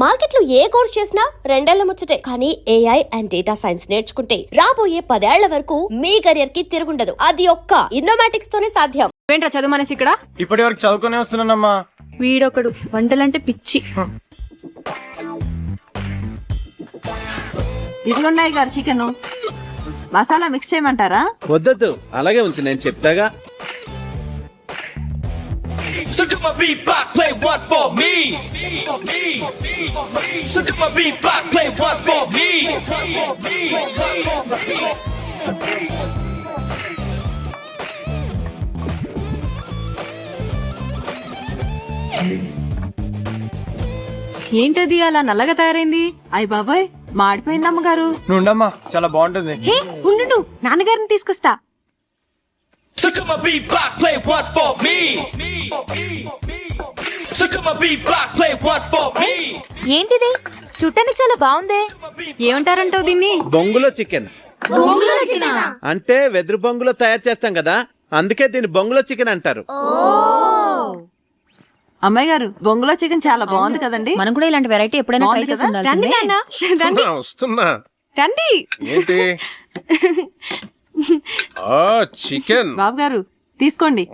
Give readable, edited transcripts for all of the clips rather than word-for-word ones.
Market లో ఏ course చేసినా రెండేళ్ల ముచ్చటే. కానీ ఏఐ అండ్ డేటా సైన్స్ నేర్చుకుంటే రాబోయే 10 ఏళ్ల వరకు మీ కెరియర్ కి తిరుగుండదు. అది ఒక్క ఇన్నోమాటిక్స్ తోనే సాధ్యం. ఏంట్రా చదువు మనసి ఇక్కడ? ఇప్పటి వరకు చదువుకునే వస్తున్నానమ్మా. వీడొకడు వంటలంటే పిచ్చి. ఇదిగోండి గారు చికెన్ మసాలా మిక్స్ చేయమంటారా? వద్దొద్దు, అలాగే ఉంచు, నేను చెప్తాగా. So do my beat back, play one for me. So do my beat back, play one for me. ఏంటది అలా నల్లగా తయారైంది? అయ్య బాబాయ్ మాడిపోయింది అమ్మగారు. నువ్వు ఉండమ్మా, చాలా బాగుంటుంది. హే ఉండు, నాన్నగారిని తీసుకొస్తా. So do my beat back, play one for me. So do my beat back, play one for me. ఏంటిది? చూడటానికి చాలా బాగుందే. ఏమంటారంటావు దీన్ని? బొంగులో చికెన్ అంటే వెదురు బొంగులో తయారు చేస్తాం కదా, అందుకే దీన్ని బొంగులో చికెన్ అంటారు. అమ్మాయి గారు బొంగులో చికెన్ చాలా బాగుంది కదండి. మనం కూడా ఇలాంటి వెరైటీ ఎప్పుడైనా ట్రై చేసి ఉండాల్సిందే. వస్తున్నా. రండి. ఏంటి? చికెన్. బాబు గారు తీసుకోండి.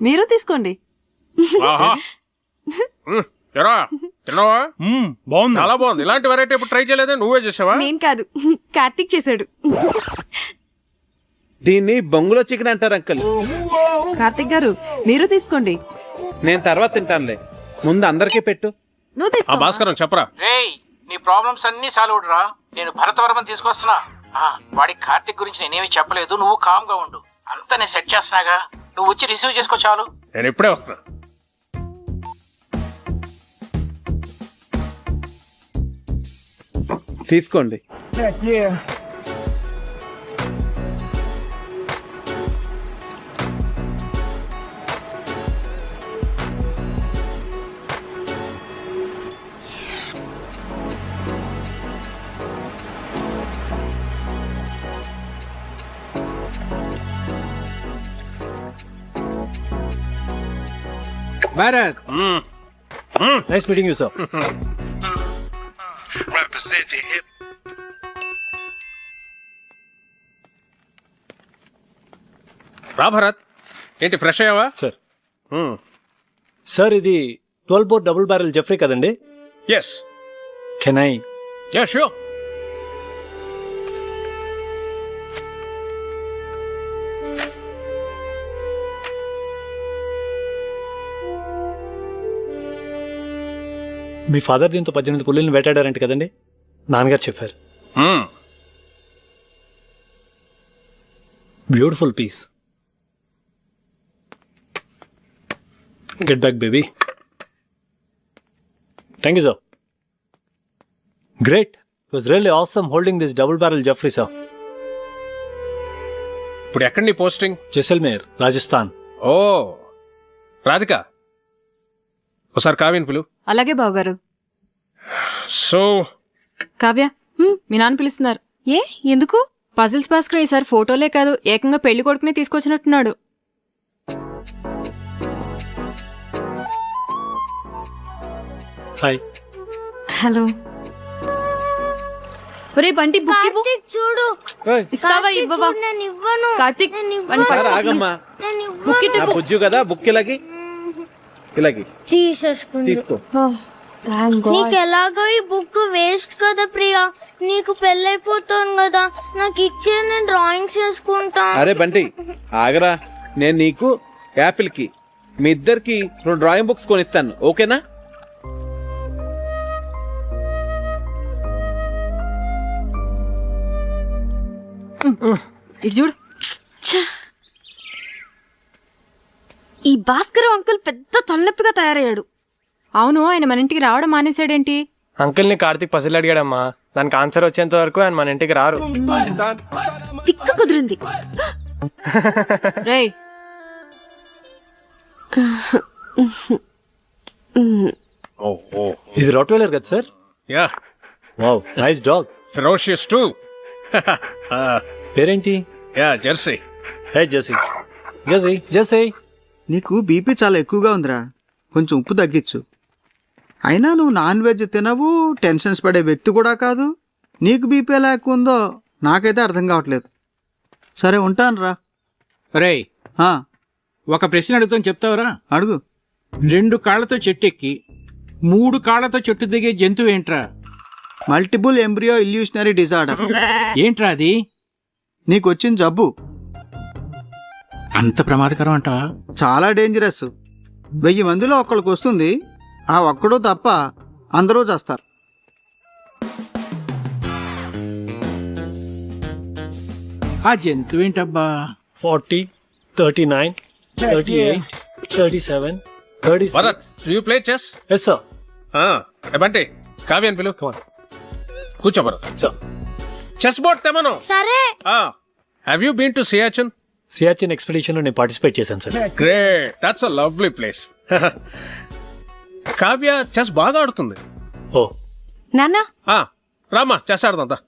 మీరు తీసుకోండి. తిన్నావా? బాగుంది, చాలా బాగుంది. ఇలాంటి వెరైటీ ఎప్పుడు ట్రై చేయలేదే, నువ్వే చేసావా? నేను కాదు, కార్తీక్ చేశాడు. దీన్ని బొంగులో చికెన్ అంటారు అంకల్. కార్తిక్ గారు మీరు తీసుకోండి. నేను తర్వాత తింటానులే, ముందు అందరికీ పెట్టు. నువ్వు తీసుకో. భాస్కరం చెప్పరా. రేయ్, నీ ప్రాబ్లమ్స్ అన్ని సాల్వ్ రా. నేను భరతవర్మని తీసుకొస్తున్నా. వాడి కార్తిక్ గురించి నేనేమి చెప్పలేదు, నువ్వు కామ్ గా ఉండు. అంతా నేను సెట్ చేస్తున్నాగా, నువ్వు వచ్చి రిసీవ్ చేసుకో చాలు. నేను ఇప్పుడే వస్తున్నా. తీసుకోండి. Bharat, nice meeting you sir. Represent the hip. రా భరత్, ఏంటి ఫ్రెష్ అయ్యావా? సార్ సార్ ఇది 12 బోర్ డబుల్ బ్యారెల్ జెఫ్రీ కదండి? Yes. Can I? Yeah sure. మీ ఫాదర్ దీంతో 18 పుల్లిని వేటాడారంట కదండి? నాన్నగారు చెప్పారు. Beautiful piece. Get back baby. Thank you sir. Great. It was really awesome holding this double barrel Jeffery sir. ఇప్పుడు ఎక్కడ నీ పోస్టింగ్? జైసల్మేర్, రాజస్థాన్. ఓ రాధిక, ఒకసారి కావ్యని పిలు. అలాగే బావగారు. సో కావ్య, మీ నాన్న పిలుస్తున్నారు. ఏ ఎందుకు? పజిల్స్ భాస్కర్ ఈసారి ఫోటోలే కాదు, ఏకంగా పెళ్లి కొడుకునే తీసుకొచ్చినట్టున్నాడు. హాయ్. హలో. ఒరే బంటి, బుక్ ఇవ్వు. చూడు, ఇస్తావా ఇవ్వవా? కార్తీక్ ఆగమ్మా, బుక్ ఇటు. నా బుజ్జు కదా, బుక్ ఇలాగి తీసుకో. నీకు ఎలాగో ఈ బుక్ వేస్ట్ కదా ప్రియా, నీకు పెళ్ళైపోతాను కదా, నాకు ఇచ్చే నేను డ్రాయింగ్స్ చేసుకుంటా. అరే బంటి ఆగరా, నేను నీకు యాపిల్ కి మీ ఇద్దరికి 2 డ్రాయింగ్ బుక్స్ కొనిస్తాను, ఓకేనా? ఇటు చూడు. ఈ భాస్కర్ అంకుల్ పెద్ద తలనొప్పిగా తయారయ్యాడు. అవును, ఆయన మన ఇంటికి రావడం మానేశాడేంటి? అంకుల్ని కార్తీక్ పసిల్ అడిగాడమ్మా, దానికి ఆన్సర్ వచ్చేంత వరకు ఆయన మన ఇంటికి రారు. తిక్క కుదిరింది. రేయ్, ఇది రాట్వెయిలర్ కదా sir? Yeah. Wow, nice dog. Ferocious too. పేరేంటి? Yeah, Jersey. Hey Jersey. Jersey, Jersey. నీకు బీపీ చాలా ఎక్కువగా ఉందిరా, కొంచెం ఉప్పు తగ్గించు. అయినా నువ్వు నాన్ వెజ్ తినవు, టెన్షన్స్ పడే వ్యక్తి కూడా కాదు. నీకు బీపీ ఎలా ఎక్కువ ఉందో నాకైతే అర్థం కావట్లేదు. సరే ఉంటాను రా. రేయ్, ఒక ప్రశ్న అడుగుతాం, చెప్తావరా? అడుగు. 2 కాళ్లతో చెట్టు ఎక్కి 3 కాళ్లతో చెట్టు దిగే జంతువు ఏంట్రా? Multiple embryo illusionary disorder. ఏంట్రా అది? నీకు వచ్చిన జబ్బు అంత ప్రమాదకరం అంటావా? చాలా డేంజరస్. 1000 మందిలో ఒక్కడికి వస్తుంది. ఆ ఒక్కడు తప్ప అందరూ చేస్తారు. ఆ జంతువు ఏంటబ్బా? 40, 39, 38, 37, 36. Bharat, you play chess? Yes sir. Bunty, కావ్యాన్ని పిలువు. కూర్చో భరత్. సార్. చెస్ బోర్డ్ తెమను. సరే. Have you been to Siachen? Siachen expedition లో నేను పార్టిసిపేట్ చేశాను sir. Great, that's a lovely place. Kavya chess బాగా ఆడుతుంది. ఓ నాన్న రామా, చెస్ ఆడదా.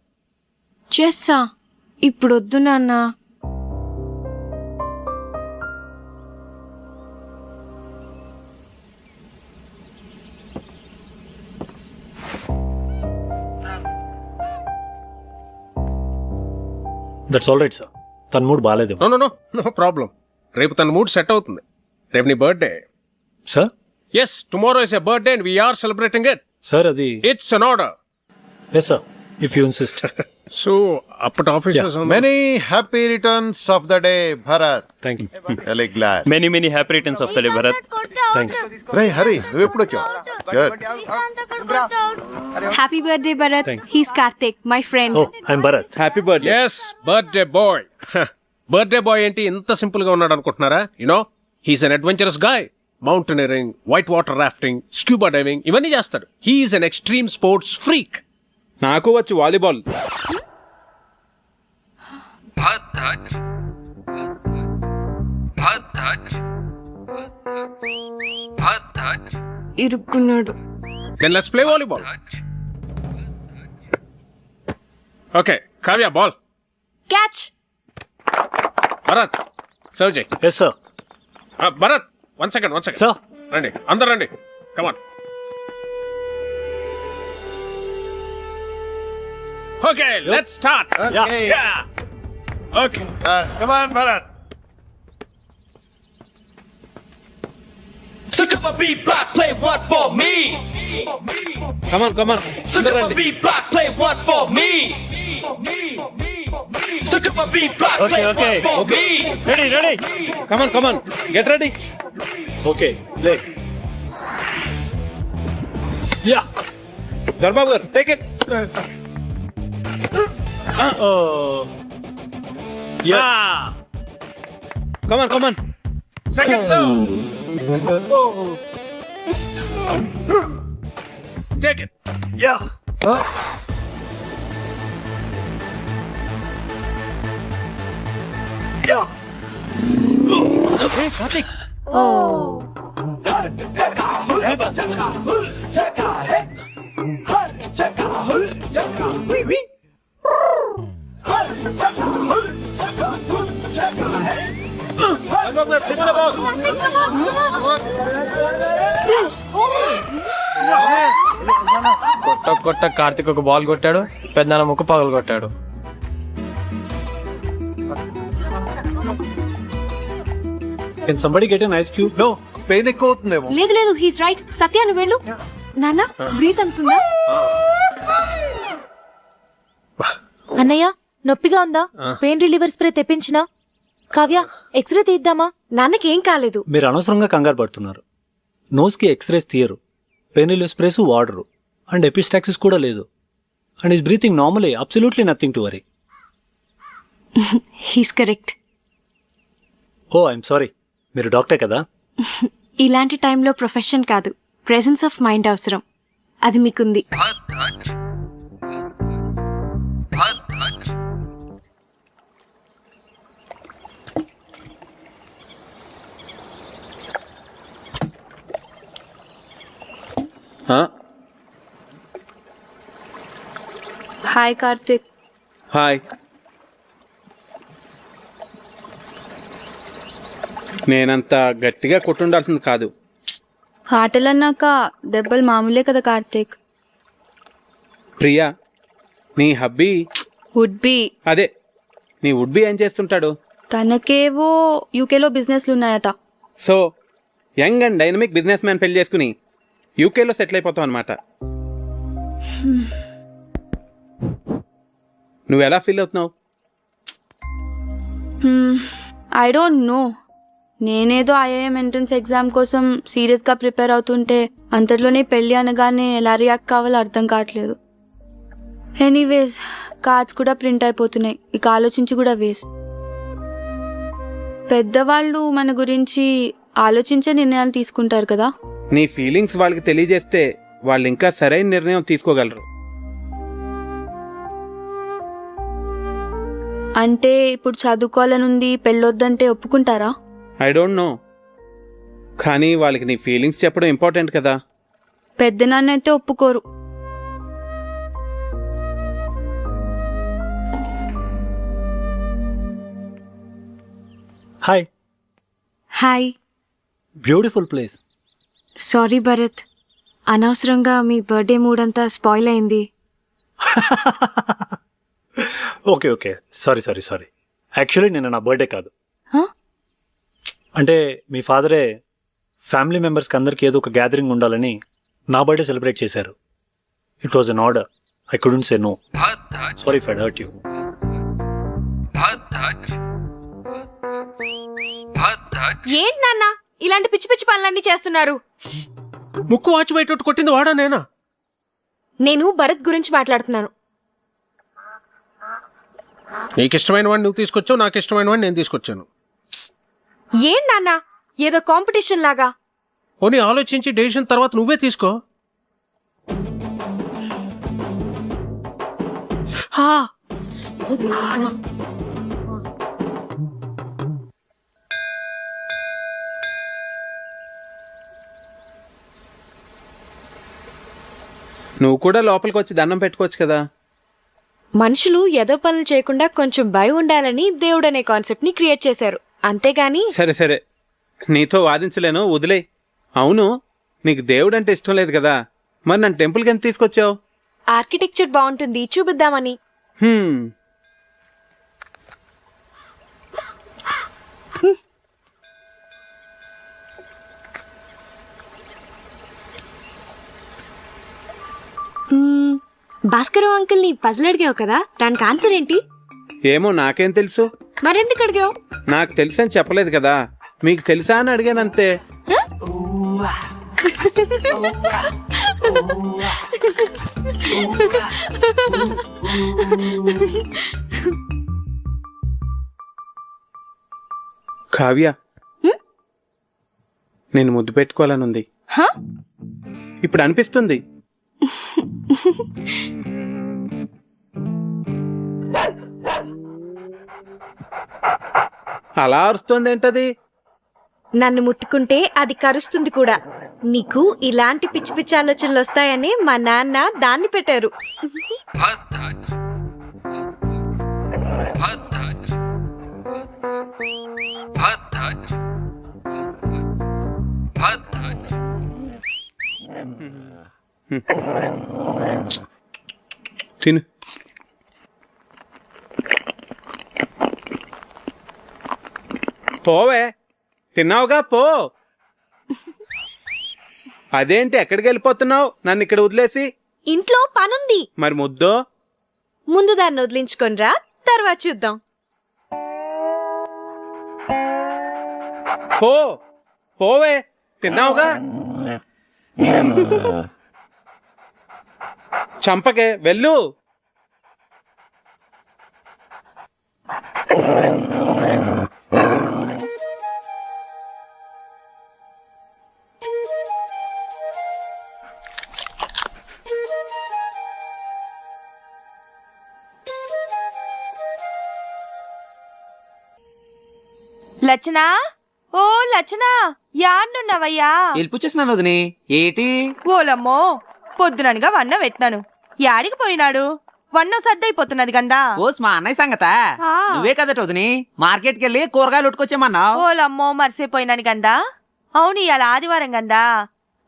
చెస్సా? ఇప్పుడు వద్దు నాన్న. That's all right sir. తన మూడ్ బాగాలేదు నో ప్రాబ్లం. రేపు తన మూడ్ సెట్ అవుతుంది. రేపు నీ birthday. Sir. Yes, tomorrow is a birthday and we're celebrating it. Sir అది it's an order. Yes sir, if you insist. So అప్పటి officers Many happy returns of the day, Bharat. Thank you. Really glad. Many happy returns of the day Bharat. Thanks. Ray, hurry. నువ్వు ఎప్పుడు వచ్చావు? Good. Happy birthday Bharat. Thanks. He's Karthik, my friend. Oh I'm Bharat. Happy birthday. Yes, birthday boy. Birthday boy ఏంటి ఇంత simple గా ఉన్నాడు అనుకుంటున్నారా? You know, he's an adventurous guy. Mountaineering, white water rafting, scuba diving ఇవన్నీ చేస్తాడు. He's an extreme sports freak. నాకు వచ్చు volleyball. ఇరుక్కున్నాడు. Then let's play volleyball. Okay, Kavya, ball. Catch. Bharat, serve చేయి. Yes sir. Bharat, one second. Sir. రండి, అందరు రండి. Come on. Okay, let's start. Okay. Yeah. Okay. Come on, Bharat. So come on, B-block, play one for me. Come on So come on, B-block, play one for me. So come on, B-block, play one for me. Ready. Come on get ready. Okay play. Yeah. దర్బాబు గారు take it. Yeah. Come on Second serve. Take it. Yeah. Yeah. కొట్ట కార్తిక్ ఒక ball కొట్టాడు, పెద్దనాన్న ముక్కు పగలు కొట్టాడు. Can somebody get an ice cube? No, pain ఎక్కువ అవుతుందేమో. లేదు హీస్ రైట్. సత్య నువ్వు వెళ్ళు. నాన్న బ్రీత్ అంతుందా? అన్నయ్య నొప్పిగా ఉందా? పెయిన్ రిలీవర్ స్ప్రే తెప్పించినా? కావ్య ఎక్స్రే తీద్దామా? నాన్నకి ఏం కాలేదు. మీరు అనవసరంగా కంగారు పడుతున్నారు. నోస్ కి ఎక్స్రేస్ తీయరు, పెయిన్ రిలీవ్ స్ప్రేస్ వాడరు, అండ్ ఎపిస్టాక్సిస్ కూడా లేదు. And is breathing normally. Absolutely nothing to worry. He's correct. Oh I'm sorry. మీరు డాక్టర్ కదా? ఇలాంటి టైంలో ప్రొఫెషన్ కాదు, ప్రెసెన్స్ ఆఫ్ మైండ్ అవసరం. అది మీకుంది. హాయ్ కార్తిక్. హాయ్. నేనంత గట్టిగా కొట్టుండాల్సింది కాదు. ఆటలన్నాక దెబ్బలు మామూలే కదా కార్తీక్. ప్రియా, నీ హబ్బీ వుడ్ బి. అదే నీ వుడ్ బి ఏం చేస్తుంటాడు? తనకేవో యూకేలో బిజినెస్లు ఉన్నాయట. So young and dynamic business man పెళ్లి చేసుకుని యూకేలో సెటిల్ అయిపోతావు అనమాట. నువ్వు ఎలా ఫీల్ అవుతున్నావు? I don't know. నేనేదో ఐఐఎం ఎంట్రన్స్ ఎగ్జామ్ కోసం సీరియస్గా ప్రిపేర్ అవుతుంటే అంతట్లోనే పెళ్ళి అనగానే ఎలా రియాక్ట్ కావాలో అర్థం కావట్లేదు. ఎనీవేస్, కార్డ్స్ కూడా ప్రింట్ అయిపోతున్నాయి. ఇక ఆలోచించి కూడా వేస్ట్. పెద్దవాళ్ళు మన గురించి ఆలోచించే నిర్ణయాలు తీసుకుంటారు కదా. నీ ఫీలింగ్స్ వాళ్ళకి తెలియజేస్తే వాళ్ళు ఇంకా సరైన నిర్ణయం తీసుకోగలరు. అంటే ఇప్పుడు చదువుకోవాలనుంది, పెళ్ళొద్దంటే ఒప్పుకుంటారా? ఐ డోంట్ నో, కానీ వాళ్ళకి నీ ఫీలింగ్స్ చెప్పడం ఇంపార్టెంట్ కదా. పెద్దనాన్న అయితే ఒప్పుకోరు. Hi. Hi. Beautiful place. Sorry Bharat, అనవసరంగా మీ బర్త్డే మూడ్ అంతా స్పాయిల్ అయింది. Okay okay, sorry sorry sorry. Actually నిన్న నా బర్త్డే కాదు. అంటే మీ ఫాదరే ఫ్యామిలీ మెంబర్స్కి అందరికీ ఏదో ఒక గ్యాదరింగ్ ఉండాలని నా బర్త్డే సెలబ్రేట్ చేశారు. It was an order. I couldn't say no. Sorry if I hurt you. ఏంటి నాన్న ఇలాంటి పిచ్చి పిచ్చి పనులన్నీ చేస్తున్నారు? ముక్కు వాచి బయట కొట్టింది వాడా నేనా? నేను భరత్ గురించి మాట్లాడుతున్నాను. నీకు ఇష్టమైన వాడిని నువ్వు తీసుకొచ్చావు, నాకు ఇష్టమైన వాడిని నేను తీసుకొచ్చాను. ఏంటి నాన్న ఏదో కాంపిటీషన్ లాగా? పోనీ ఆలోచించి డెసిషన్ తర్వాత నువ్వే తీసుకో. నువ్వు కూడా లోపలికి వచ్చి దండం పెట్టుకోవచ్చు కదా. మనుషులు ఏదో పనులు చేయకుండా కొంచెం భయం ఉండాలని దేవుడు అనే కాన్సెప్ట్ ని క్రియేట్ చేశారు, అంతేగాని. సరే సరే, నీతో వాదించలేను, వదిలే. అవును, నీకు దేవుడు అంటే ఇష్టం లేదు కదా, మరి నన్ను టెంపుల్కి ఎంత తీసుకొచ్చావు? ఆర్కిటెక్చర్ బాగుంటుంది చూపిద్దామని. భాస్కర్ అంకుల్ ని పజిల్ అడిగావు కదా, దానికి ఆన్సర్ ఏంటి? ఏమో, నాకేం తెలుసు. మరెందుకు అడిగావు? నాకు తెలుసని చెప్పలేదు కదా, మీకు తెలుసా అని అడిగానంతే. కావ్య, నేను ముద్దు పెట్టుకోవాలనుంది. ఇప్పుడు అనిపిస్తుంది. అలా అరుస్తుంది ఏంటది? నన్ను ముట్టుకుంటే అది కరుస్తుంది కూడా. నీకు ఇలాంటి పిచ్చి పిచ్చి ఆలోచనలు వస్తాయని మా నాన్న దాన్ని పెట్టారు. తిను. పోవే, తిన్నావుగా, పో. అదేంటి ఎక్కడికి వెళ్ళిపోతున్నావు నన్ను ఇక్కడ వదిలేసి? ఇంట్లో పనుంది. మరి ముద్దో? ముందు దాన్ని వదిలించుకొనిరా, తర్వాత చూద్దాం. పో, పోవే, తిన్నావుగా. చంపకే, వెళ్ళు. లచ్చనా, ఓ లచ్చనా, యాడ్నున్నావయ్యా? వెళ్ళిపుచ్చేసినాను వదిని. ఏటి? ఓలమ్మో, పొద్దుననగా వన్న పెట్టినాను. యాడికి పోయినాడు? వన్న సద్దయిపోతున్నది గందా. ఓస్ మా అన్నయ్య సంగత. నువ్వే కదట వదిని మార్కెట్కి వెళ్ళి కూరగాయలు ఉట్టుకొచ్చేమన్నావు. ఓలమ్మో, మర్చిపోయినాను గందా. అవును, ఇవాళ ఆదివారం గందా.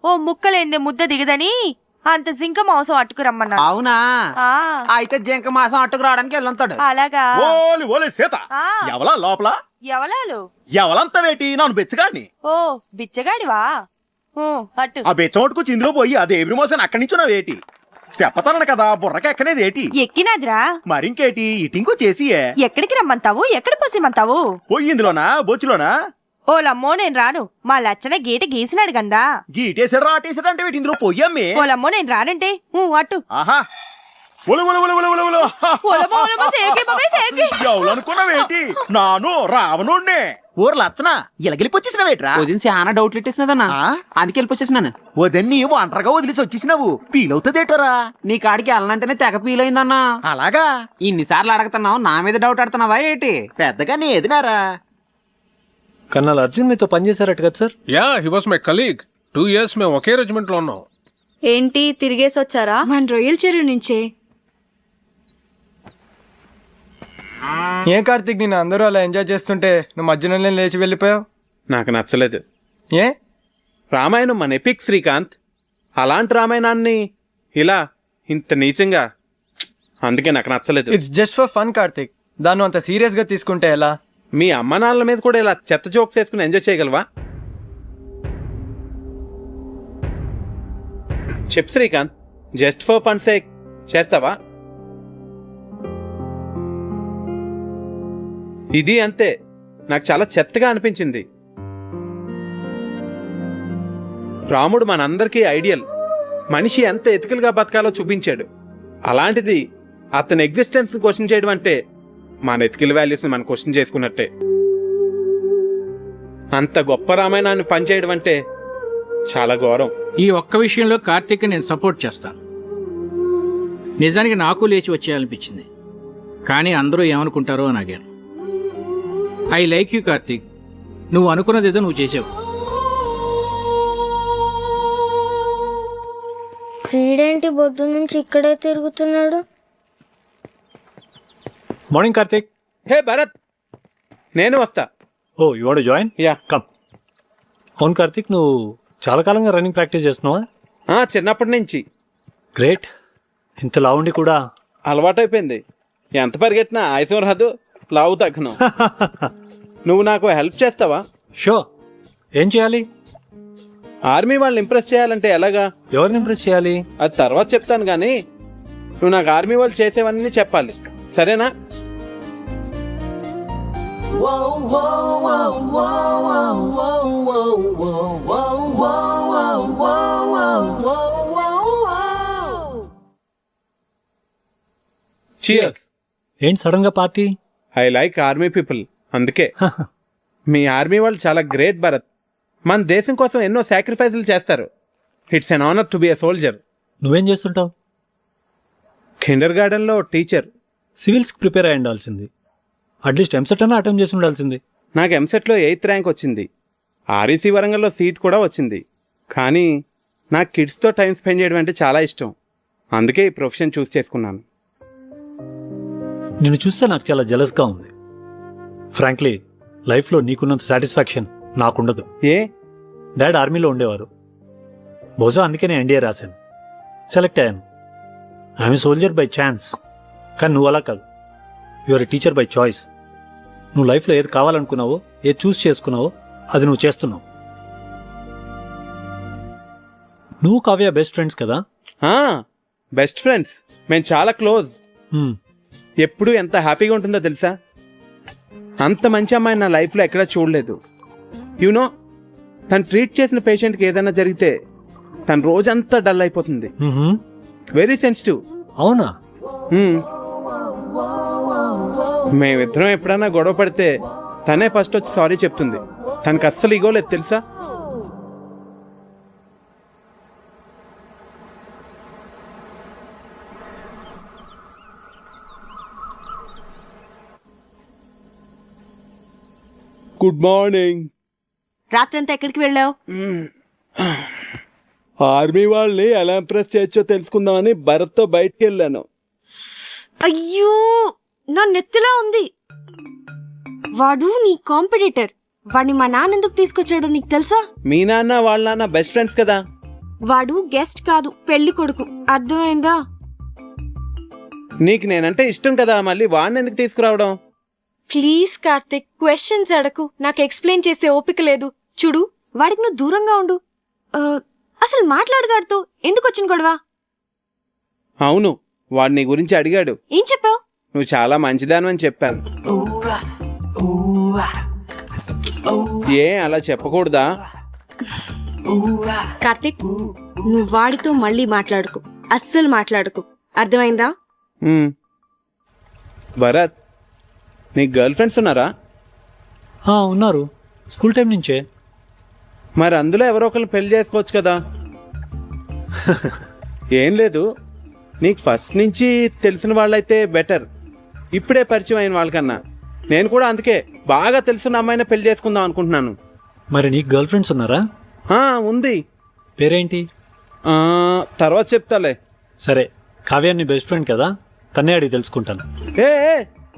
ఓ ముక్కలేందే ముద్ద దిగదని అంత జింక మాంసం అట్టుకురమ్మన్నా. అవునా? అయితే జింక మాసం అట్టుకు రావడానికి వెళ్ళుంటాడు. అలాగా? ఓలి ఓలి సీత ఎవలా లోపల ఎవలాలు ఎవలంతా వేటి నన్ను బెచ్చగాడిని. ఓ బిచ్చగాడివా? అట్టు ఆ బెచ్చమట్టుకొచ్చి ఇందులో పోయి అదే ఎబ్రి మోసాను అక్కడి నుంచి నా వేటి చెప్పతాను కదా బుర్రకి ఎక్కనేది ఏటి ఎక్కినాదిరా. మరింకేటి ఇటింకో చేసి ఎక్కడికి రమ్మంతావు? ఎక్కడ పోసిమంతావు? పోయి ఇందులోనా బొచ్చులోనా? ఓలమ్మో నేను రాను. మా లచ్చన గీట గీసినాడు గందా. గీటేసాడు రాటేసాడు అంటే వీటి ఇందులో పొయ్యమ్మే. ఓలమ్మో నేను రానంటే అట్టు. ఆహా ఎవలనుకున్నావేటి నాను రావనుండే ఊరు లచ్చన ఇలగిలిపొచ్చేసినవేట్రా? వదిన చాలా డౌట్లు ఇట్టేసినదన్నా, అందుకే వెళ్ళిపోచ్చేసినాను. వదన్ని ఒంటరిగా వదిలేసి వచ్చేసినావు ఫీలవుతుందేటరా? నీ కాడికి వెళ్ళనంటేనే తెగ ఫీల్ అయిందన్నా. అలాగా? ఇన్నిసార్లు అడుగుతున్నావు, నా మీద డౌట్ ఆడుతున్నావా ఏంటి? పెద్దగా నేదినారా? కర్నల్ అర్జున్ మీతో పనిచేశారట కదా sir? Yeah, he was my colleague. 2 years మేము ఒకే రెజిమెంట్ లో ఉన్నాం. ఏంటి తిరిగేసి వచ్చారా? మన రొయ్యల చెరువు నుంచే. ఏ కార్తీక్, నేను అందరూ అలా ఎంజాయ్ చేస్తుంటే నువ్వు మధ్యలో లేచి వెళ్ళిపోయావు. నాకు నచ్చలేదు. ఏ? రామాయణం మన ఎపిక్ శ్రీకాంత్. అలాంటి రామాయణాన్ని ఇలా ఇంత నీచంగా, అందుకే నాకు నచ్చలేదు. It's just for fun Karthik, దాన్ని అంత సీరియస్ గా తీసుకుంటే ఎలా? మీ అమ్మ నాన్నల మీద కూడా ఇలా చెత్త జోక్స్ వేసుకుని ఎంజాయ్ చేయగలవా? చెప్ Srikanth, just for fun sake చేస్తావా? ఇది అంతే, నాకు చాలా చెత్తగా అనిపించింది. రాముడు మనందరికీ ఐడియల్. మనిషి ఎంత ఎథికల్గా బతకాలో చూపించాడు. అలాంటిది అతని ఎగ్జిస్టెన్స్ క్వశ్చన్ చేయడం అంటే మన ఎథికల్ వాల్యూస్ మనం క్వశ్చన్ చేసుకున్నట్టే. అంత గొప్ప రామాయణాన్ని పనిచేయడం అంటే చాలా ఘోరం. ఈ ఒక్క విషయంలో కార్తీక్ నేను సపోర్ట్ చేస్తాను. నిజానికి నాకు లేచి వచ్చేయాలనిపించింది, కానీ అందరూ ఏమనుకుంటారో అని ఆగాను. ఐ లైక్ యూ కార్తీక్, నువ్వు అనుకున్నదేదో నువ్వు చేసావు. వీడేంటి బొద్దు నుంచి ఇక్కడే తిరుగుతున్నాడు? మార్నింగ్ కార్తీక్. హే భరత్, నేను వస్తా. Oh you want to join? Yeah come. అవును కార్తీక్, నువ్వు చాలా కాలంగా రన్నింగ్ ప్రాక్టీస్ చేస్తున్నావా? చిన్నప్పటి నుంచి. గ్రేట్. ఇంత లావుండి కూడా అలవాటైపోయింది. ఎంత పరిగెట్టినా ఆయుసం రాదు, లావు తగ్గను. నువ్వు నాకు హెల్ప్ చేస్తావా? షో. ఏం చేయాలి? ఆర్మీ వాళ్ళని ఇంప్రెస్ చేయాలంటే ఎలాగా? ఎవరిని ఇంప్రెస్ చేయాలి? అది తర్వాత చెప్తాను, కానీ నువ్వు నాకు ఆర్మీ వాళ్ళు చేసేవన్నీ చెప్పాలి, సరేనా? Cheers. ఏంటి సడన్ గా party? I like army people, అందుకే. మీ ఆర్మీ వాళ్ళు చాలా గ్రేట్ భరత్. మన దేశం కోసం ఎన్నో సాక్రిఫైసులు చేస్తారు. It's an honour to be a soldier. నువ్వేం చేస్తుంటావు? కిండర్ గార్డెన్లో టీచర్. సివిల్స్కి ప్రిపేర్ అయి ఉండాల్సింది. అట్లీస్ట్ ఎంసెట్ అన్నా అటెంప్ట్ చేసి ఉండాల్సింది. నాకు ఎంసెట్లో 8th ర్యాంక్ వచ్చింది. ఆర్ఈసీ వరంగల్లో సీట్ కూడా వచ్చింది. కానీ నాకు కిడ్స్తో టైం స్పెండ్ చేయడం అంటే చాలా ఇష్టం. అందుకే ఈ ప్రొఫెషన్ చూస్ చేసుకున్నాను. నిన్ను చూస్తే నాకు చాలా జెలస్గా ఉంది. ఫ్రాంక్లీ, లైఫ్లో నీకున్నంత సాటిస్ఫాక్షన్ నాకుండదు. ఏ? డాడ్ ఆర్మీలో ఉండేవారు. బహుశా అందుకే నేను ఎన్డీఏ రాశాను, సెలెక్ట్ అయ్యాను. I'm soldier by chance. కానీ నువ్వు అలా కాదు, your a teacher by choice. నువ్వు లైఫ్లో ఏది కావాలనుకున్నావో, ఏది చూస్ చేసుకున్నావో అది నువ్వు చేస్తున్నావు. నువ్వు కావ్య బెస్ట్ ఫ్రెండ్స్ కదా? బెస్ట్ ఫ్రెండ్స్, మేము చాలా క్లోజ్. ఎప్పుడు ఎంత హ్యాపీగా ఉంటుందో తెలుసా? అంత మంచి అమ్మాయి నా లైఫ్లో ఎక్కడా చూడలేదు. యూనో, తను ట్రీట్ చేసిన పేషెంట్కి ఏదైనా జరిగితే తన రోజంతా డల్ అయిపోతుంది. Very sensitive. అవునా? మేమిద్దరం ఎప్పుడైనా గొడవ పడితే తనే ఫస్ట్ వచ్చి సారీ చెప్తుంది. తనకు అస్సలు ఈగో లేదు తెలుసా? Good morning. రాత్రంతా ఎక్కడికి వెళ్ళావు? ఆర్మీ వాళ్ళని ఎలా ఇంప్రెస్ చేయొచ్చో తెలుసుకుందామని భరత్తో బయటికి వెళ్ళాను. అయ్యో, నా నెత్తిలా ఉంది. వాడు నీ కాంపిటీటర్. వాడిని మా నాన్న ఎందుకు తీసుకొచ్చాడో నీకు తెలుసా? మీ నాన్న వాళ్ళ నాన్న బెస్ట్ ఫ్రెండ్స్ కదా, వాడు గెస్ట్ కాదు, పెళ్లి కొడుకు. అర్థమైందా? నీకు నేనంటే ఇష్టం కదా, మళ్ళీ వాడిని ఎందుకు తీసుకురావడం? ప్లీజ్ కార్తిక్, క్వశ్చన్స్ అడకు. నాకు ఎక్స్ప్లెయిన్ చేసే ఓపిక లేదు. చూడు, వాడికి నువ్వు దూరంగా ఉండు. అసలు మాట్లాడగాడుతో ఎందుకు వచ్చిన గొడవ? అవును, వాడు నీ గురించి అడిగాడు. ఏం చెప్పావు? నువ్వు చాలా మంచిదాను అని చెప్పాను. ఏ అలా చెప్పకూడదా? కార్తిక్, నువ్వు వాడితో మళ్ళీ మాట్లాడుకు, అస్సలు మాట్లాడుకు. అర్థమైందా? భరత్, నీకు గర్ల్ ఫ్రెండ్స్ ఉన్నారా? ఉన్నారు, స్కూల్ టైం నుంచే. మరి అందులో ఎవరో ఒకరిని పెళ్లి చేసుకోవచ్చు కదా. ఏం లేదు, నీకు ఫస్ట్ నుంచి తెలిసిన వాళ్ళైతే బెటర్, ఇప్పుడే పరిచయం అయిన వాళ్ళకన్నా. నేను కూడా అందుకే బాగా తెలిసిన అమ్మాయిని పెళ్లి చేసుకుందాం అనుకుంటున్నాను. మరి నీకు గర్ల్ ఫ్రెండ్స్ ఉన్నారా? ఉంది. పేరేంటి? తర్వాత చెప్తాలే. సరే, కావ్య నీ బెస్ట్ ఫ్రెండ్ కదా, తన్నే అడిగి తెలుసుకుంటాను. ఏ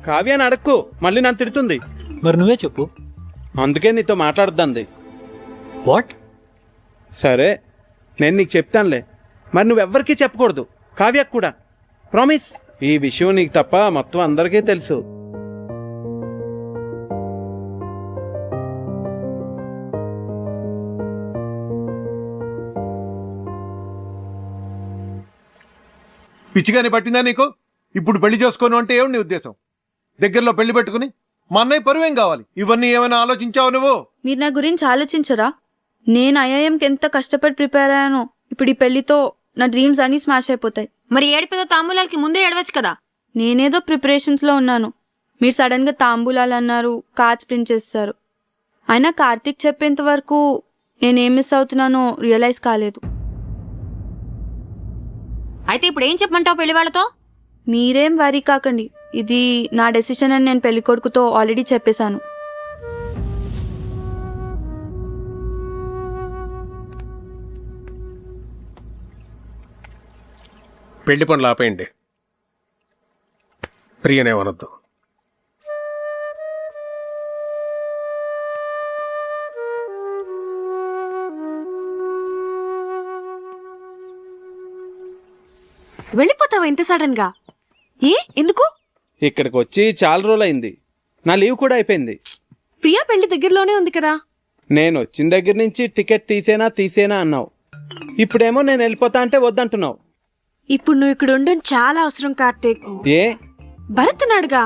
కావ్యాన్ని అడక్కు, మళ్ళీ నన్ను తిడుతుంది. మరి నువ్వే చెప్పు. అందుకే నీతో మాట్లాడుద్దంది. వాట్? సరే, నేను నీకు చెప్తానులే. మరి నువ్వెవ్వరికీ చెప్పకూడదు, కావ్యకు కూడా. ప్రామిస్. ఈ విషయం నీకు తప్ప మొత్తం అందరికీ తెలుసు. పిచ్చిగానే పట్టిందా నీకు? ఇప్పుడు పెళ్లి చేసుకోను అంటే ఏమిటి నీ ఉద్దేశం? దగ్గరలో పెళ్లి పెట్టుకుని మా అన్నయ్య పరువేం కావాలి? ఇవన్నీ ఏమైనా ఆలోచించావు నువ్వు? మీరు నా గురించి ఆలోచించరా? నేను ఐఐఎంకి ఎంత కష్టపడి ప్రిపేర్ అయ్యానో. ఇప్పుడు ఈ పెళ్లితో నా డ్రీమ్స్ అన్ని స్మాష్ అయిపోతాయి. మరి ఏడిపోతే తాంబూలాలకి ముందే ఏడవచ్చు కదా. నేనేదో ప్రిపరేషన్స్ లో ఉన్నాను, మీరు సడన్ గా తాంబూలాలు అన్నారు, కార్డ్స్ ప్రింట్ చేస్తారు. అయినా కార్తీక్ చెప్పేంత వరకు నేనేం మిస్ అవుతున్నానో రియలైజ్ కాలేదు. అయితే ఇప్పుడు ఏం చెప్పమంటావు పెళ్లి వాళ్ళతో? మీరేం వరీ కాకండి, ఇది నా డెసిషన్ అని నేను పెళ్లి కొడుకుతో ఆల్రెడీ చెప్పేశాను. పెళ్లి పనులు ఆపేయండి, ప్రియనే అనొద్దు. వెళ్ళిపోతావా ఇంత సడన్ గా? ఎందుకు? ఇక్కడికి వచ్చి చాలా రోజులైంది, నా లీవ్ కూడా అయిపోయింది. ప్రియా పెళ్లి దగ్గరలోనే ఉంది కదా. నేను వచ్చిన దగ్గర నుంచి టికెట్ తీసేనా అన్నావు. ఇప్పుడేమో నేను వెళ్ళిపోతా అంటే వద్దంటున్నావు. ఇప్పుడు నువ్వు ఇక్కడ ఉండడం చాలా అవసరం కార్తీక్. ఏ? భరత్ ఉన్నాడుగా.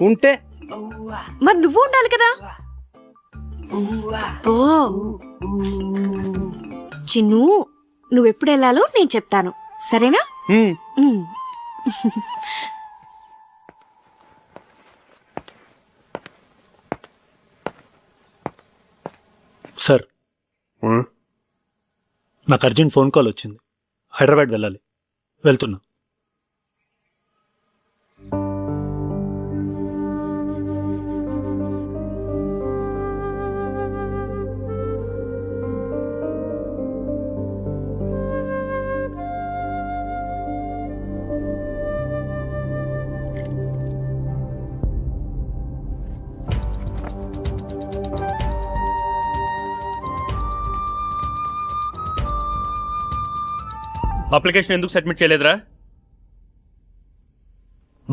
ఉంటే మరి నువ్వు ఉండాలి కదా. చిన్ను, నువ్వెప్పుడు వెళ్ళాలో నేను చెప్తాను, సరేనా? సార్, నాకు అర్జెంట్ ఫోన్ కాల్ వచ్చింది, హైదరాబాద్ వెళ్ళాలి, వెళ్తున్నా. అప్లికేషన్ ఎందుకు సబ్మిట్ చేయలేదురా?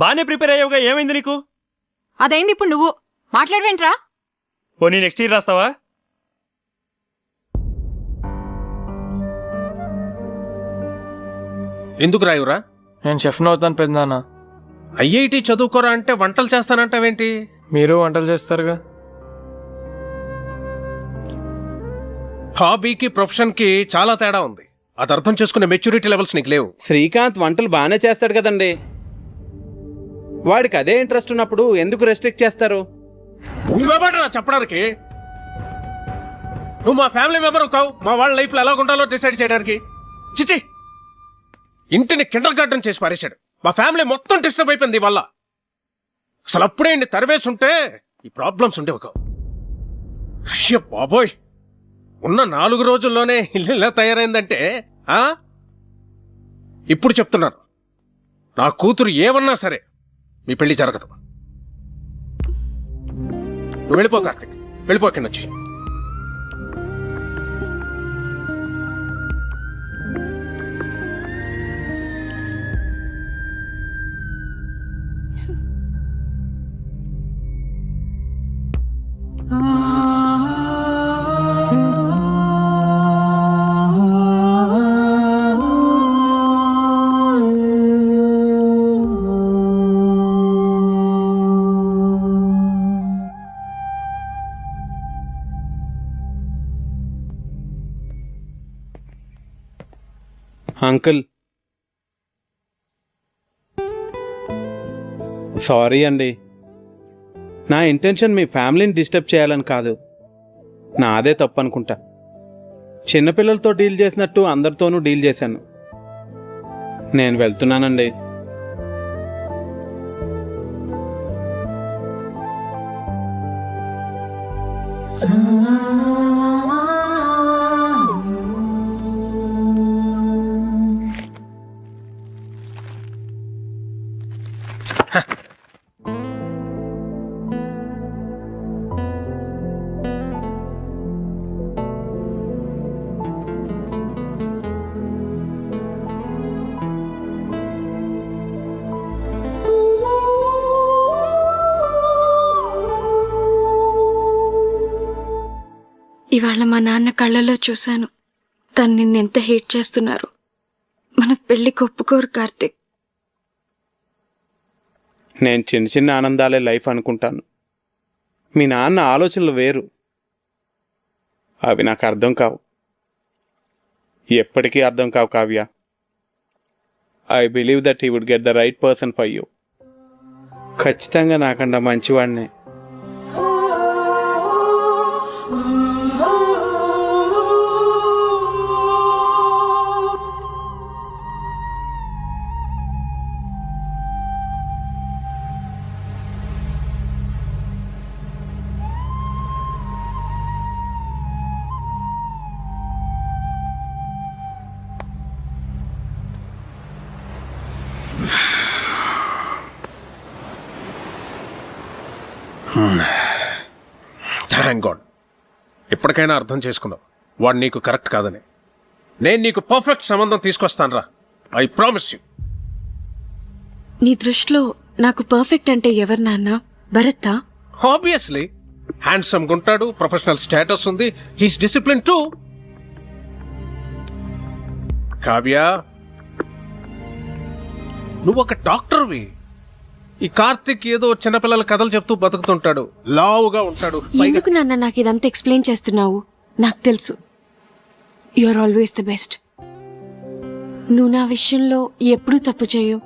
బానే ప్రిపేర్ అయ్యావుగా, ఏమైంది నీకు? అదైంది, ఇప్పుడు నువ్వు మాట్లాడవేంట్రా? పోనీ నెక్స్ట్ ఇయర్ రాస్తావా? ఎందుకు రాయురా? నేను షెఫ్ను అవుతాను పెద్దనాన్న. ఐఐటి చదువుకోరా అంటే వంటలు చేస్తానంటావేంటి? మీరు వంటలు చేస్తారుగా. హాబీకి ప్రొఫెషన్ కి చాలా తేడా ఉంది, అది అర్థం చేసుకునే మెచ్యూరిటీ లెవెల్స్ నీకు లేవు. శ్రీకాంత్ వంటలు బాగానే చేస్తాడు కదండి, వాడికి అదే ఇంట్రెస్ట్ ఉన్నప్పుడు ఎందుకు రెస్ట్రిక్ట్ చేస్తారు? నువ్వెవడరా చెప్పడానికి? నువ్వు మా ఫ్యామిలీ మెంబర్ కావు, మా వాళ్ళ లైఫ్ లో ఎలా ఉండాలో డిసైడ్ చేయడానికి. చిచి, ఇంటిని కిండర్ గార్డెన్ చేసి పారేశాడు. మా ఫ్యామిలీ మొత్తం డిస్టర్బ్ అయిపోయింది వల్ల. అసలు అప్పుడే ఇంటి తరివేసి ఉంటే ఈ ప్రాబ్లమ్స్ ఉండేవి కావు. అయ్యో బాబోయ్, ఉన్న 4 రోజుల్లోనే ఇల్లు ఇలా తయారైందంటే ఇప్పుడు చెప్తున్నాను, నా కూతురు ఏమన్నా సరే మీ పెళ్లి జరగదు. నువ్వు వెళ్ళిపో కార్తీక్, వెళ్ళిపో ఇక్కడి నుంచి. అంకుల్, సారీ అండి. నా ఇంటెన్షన్ మీ ఫ్యామిలీని డిస్టర్బ్ చేయాలని కాదు. నాదే తప్పు అనుకుంటా. చిన్నపిల్లలతో డీల్ చేసినట్టు అందరితోనూ డీల్ చేశాను. నేను వెళ్తున్నానండి. ఇవాళ మా నాన్న కళ్ళలో చూశాను తను నిన్నెంత హేట్ చేస్తున్నారు. మన పెళ్లికి ఒప్పుకోరు కార్తిక్. నేను చిన్న చిన్న ఆనందాలే లైఫ్ అనుకుంటాను. మీ నాన్న ఆలోచనలు వేరు. అవి నాకు అర్థం కావు, ఎప్పటికీ అర్థం కావు కావ్య. I believe that he would get the right person for you. ఖచ్చితంగా నాకన్నా మంచివాడినే. థ్యాంక్ గాడ్, ఎప్పటికైనా అర్థం చేసుకున్నావు వాడు నీకు కరెక్ట్ కాదని. నేను నీకు పర్ఫెక్ట్ సంబంధం తీసుకొస్తాను రా, ఐ ప్రామిస్ యూ. నీ దృష్టిలో నాకు పర్ఫెక్ట్ అంటే ఎవరు నాన్న? భరతా? ఆబ్వియస్లీ. హ్యాండ్సమ్ గుంటాడు, ప్రొఫెషనల్ స్టేటస్ ఉంది, హీస్ డిసిప్లిన్ టూ. కావ్య, నువ్వు ఒక డాక్టర్వి. ఈ కార్తిక్ ఏదో చిన్నపిల్లల కథలు చెప్తూ బతుకుతుంటాడు, లావుగా ఉంటాడు. ఎందుకు నాన్న నాకు ఇదంతా ఎక్స్ప్లెయిన్ చేస్తున్నావు? నాకు తెలుసు you are always the best. నువ్వు నా విషయంలో ఎప్పుడూ తప్పు చేయవు.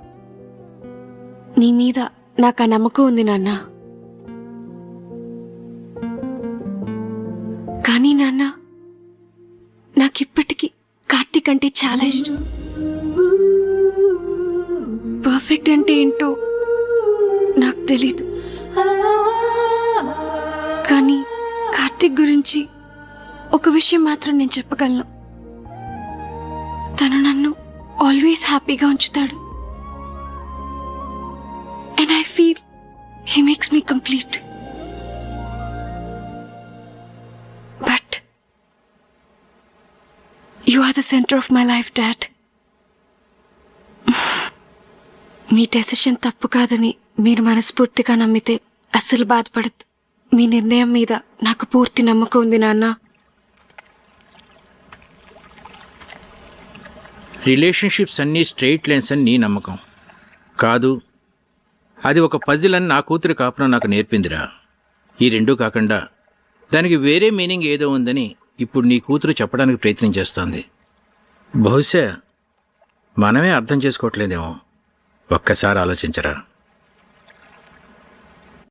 నీ మీద నాకు ఆ నమ్మకం ఉంది నాన్న. కానీ నాన్న, నాకిప్పటికీ కార్తిక్ అంటే చాలా ఇష్టం. పర్ఫెక్ట్ అంటే ఏంటో నాకు తెలీదు, కానీ కార్తిక్ గురించి ఒక విషయం మాత్రం నేను చెప్పగలను. తను నన్ను ఆల్వేస్ హ్యాపీగా ఉంచుతాడు. And I feel he makes me complete. But you are the centre of my life dad. మీ డెసిషన్ తప్పు కాదని మీరు మనస్ఫూర్తిగా నమ్మితే అస్సలు బాధపడద్దు. మీ నిర్ణయం మీద నాకు పూర్తి నమ్మకం ఉంది నాన్న. రిలేషన్షిప్స్ అన్నీ స్ట్రెయిట్ లైన్స్ అని నీ నమ్మకం కాదు. అది ఒక పజిల్ అని నా కూతురి కాపురం నాకు నేర్పిందిరా. ఈ రెండూ కాకుండా దానికి వేరే మీనింగ్ ఏదో ఉందని ఇప్పుడు నీ కూతురు చెప్పడానికి ప్రయత్నం చేస్తోంది. బహుశా మనమే అర్థం చేసుకోవట్లేదేమో. ఒక్కసారి ఆలోచించరా.